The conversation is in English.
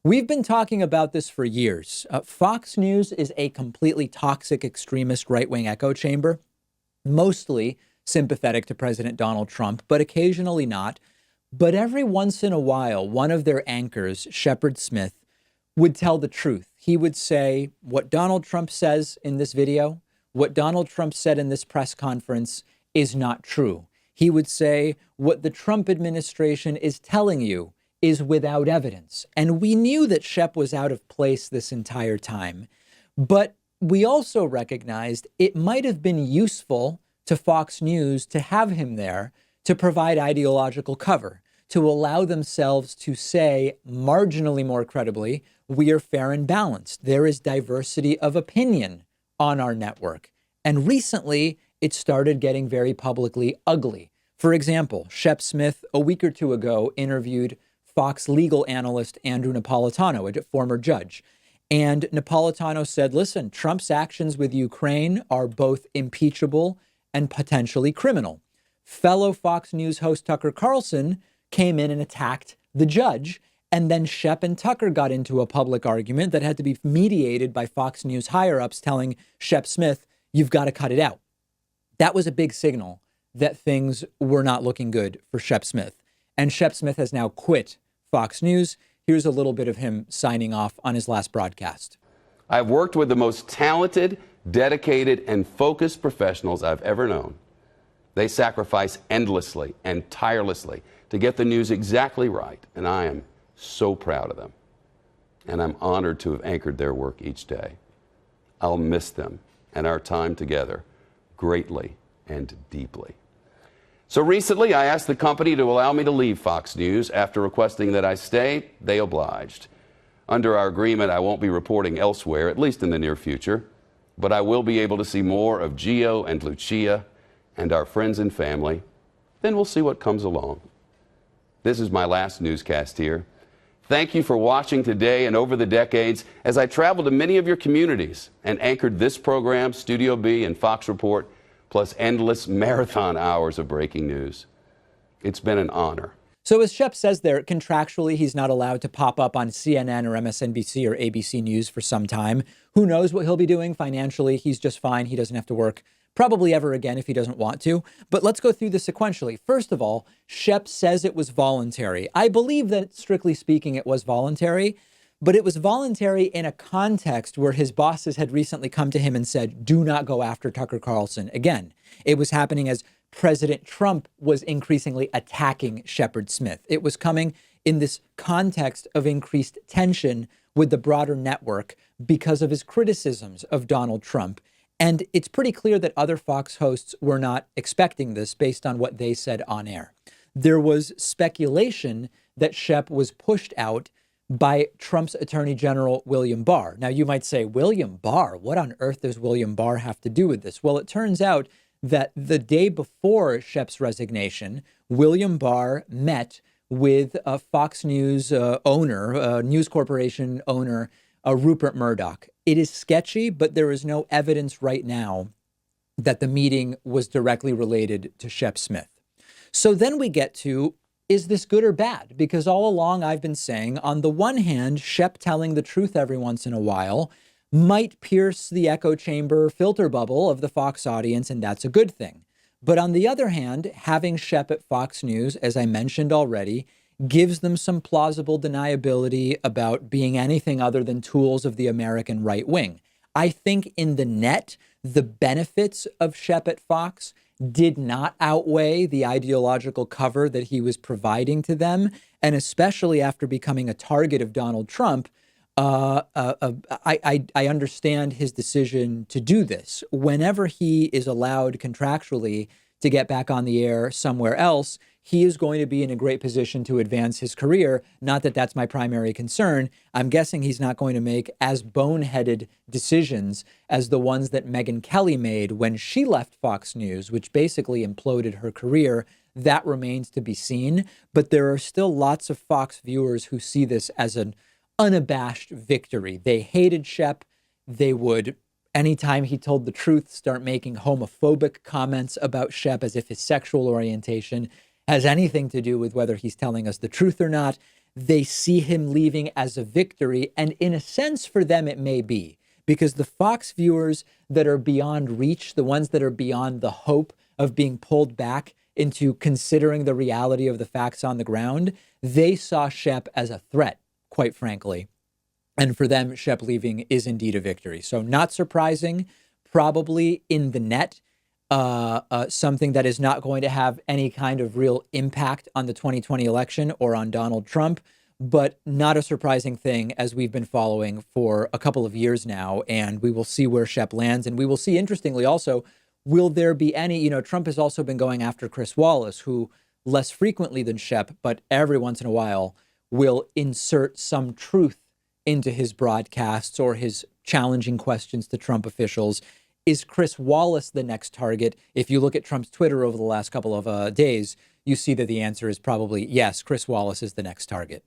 We've been talking about this for years. Fox News is a completely toxic, extremist right-wing echo chamber, mostly sympathetic to President Donald Trump, but occasionally not. But every once in a while, one of their anchors, Shepard Smith, would tell the truth. He would say what Donald Trump says in this video, what Donald Trump said in this press conference is not true. He would say what the Trump administration is telling you is without evidence. And we knew that Shep was out of place this entire time. But we also recognized it might have been useful to Fox News to have him there to provide ideological cover, to allow themselves to say marginally more credibly, we are fair and balanced. There is diversity of opinion on our network. And recently, it started getting very publicly ugly. For example, Shep Smith, a week or two ago, interviewed Fox legal analyst Andrew Napolitano, a former judge. And Napolitano said, listen, Trump's actions with Ukraine are both impeachable and potentially criminal. Fellow Fox News host Tucker Carlson came in and attacked the judge. And then Shep and Tucker got into a public argument that had to be mediated by Fox News higher-ups telling Shep Smith, you've got to cut it out. That was a big signal that things were not looking good for Shep Smith. And Shep Smith has now quit Fox News. Here's a little bit of him signing off on his last broadcast. I've worked with the most talented, dedicated, and focused professionals I've ever known. They sacrifice endlessly and tirelessly to get the news exactly right, and I am so proud of them. And I'm honored to have anchored their work each day. I'll miss them and our time together greatly and deeply. So recently, I asked the company to allow me to leave Fox News. After requesting that I stay, they obliged. Under our agreement, I won't be reporting elsewhere, at least in the near future, but I will be able to see more of Gio and Lucia and our friends and family. Then we'll see what comes along. This is my last newscast here. Thank you for watching today and over the decades as I traveled to many of your communities and anchored this program, Studio B and Fox Report, plus endless marathon hours of breaking news. It's been an honor. So as Shep says there, contractually, he's not allowed to pop up on CNN or MSNBC or ABC News for some time. Who knows what he'll be doing financially? He's just fine. He doesn't have to work probably ever again if he doesn't want to. But let's go through this sequentially. First of all, Shep says it was voluntary. I believe that, strictly speaking, it was voluntary. But it was voluntary in a context where his bosses had recently come to him and said, do not go after Tucker Carlson again. It was happening as President Trump was increasingly attacking Shepard Smith. It was coming in this context of increased tension with the broader network because of his criticisms of Donald Trump. And it's pretty clear that other Fox hosts were not expecting this based on what they said on air. There was speculation that Shep was pushed out by Trump's Attorney General, William Barr. Now, you might say, William Barr, what on earth does William Barr have to do with this? Well, it turns out that the day before Shep's resignation, William Barr met with a Fox News owner, News Corporation owner, Rupert Murdoch. It is sketchy, but there is no evidence right now that the meeting was directly related to Shep Smith. So then we get to, is this good or bad? Because all along I've been saying, on the one hand, Shep telling the truth every once in a while might pierce the echo chamber filter bubble of the Fox audience, and that's a good thing. But on the other hand, having Shep at Fox News, as I mentioned already, gives them some plausible deniability about being anything other than tools of the American right wing. I think in the net, the benefits of Shep at Fox did not outweigh the ideological cover that he was providing to them. And especially after becoming a target of Donald Trump, I understand his decision to do this. Whenever he is allowed contractually to get back on the air somewhere else, he is going to be in a great position to advance his career. Not that that's my primary concern. I'm guessing he's not going to make as boneheaded decisions as the ones that Megyn Kelly made when she left Fox News, which basically imploded her career. That remains to be seen. But there are still lots of Fox viewers who see this as an unabashed victory. They hated Shep. They would, anytime he told the truth, start making homophobic comments about Shep as if his sexual orientation has anything to do with whether he's telling us the truth or not. they see him leaving as a victory. And in a sense, for them, it may be, because the Fox viewers that are beyond reach, the ones that are beyond the hope of being pulled back into considering the reality of the facts on the ground, they saw Shep as a threat, quite frankly. And for them, Shep leaving is indeed a victory. So not surprising, probably in the net, something that is not going to have any kind of real impact on the 2020 election or on Donald Trump, but not a surprising thing, as we've been following for a couple of years now. And we will see where Shep lands. And we will see, interestingly, also, will there be any, Trump has also been going after Chris Wallace, who less frequently than Shep, but every once in a while will insert some truth into his broadcasts or his challenging questions to Trump officials. Is Chris Wallace the next target? If you look at Trump's Twitter over the last couple of days, you see that the answer is probably yes, Chris Wallace is the next target.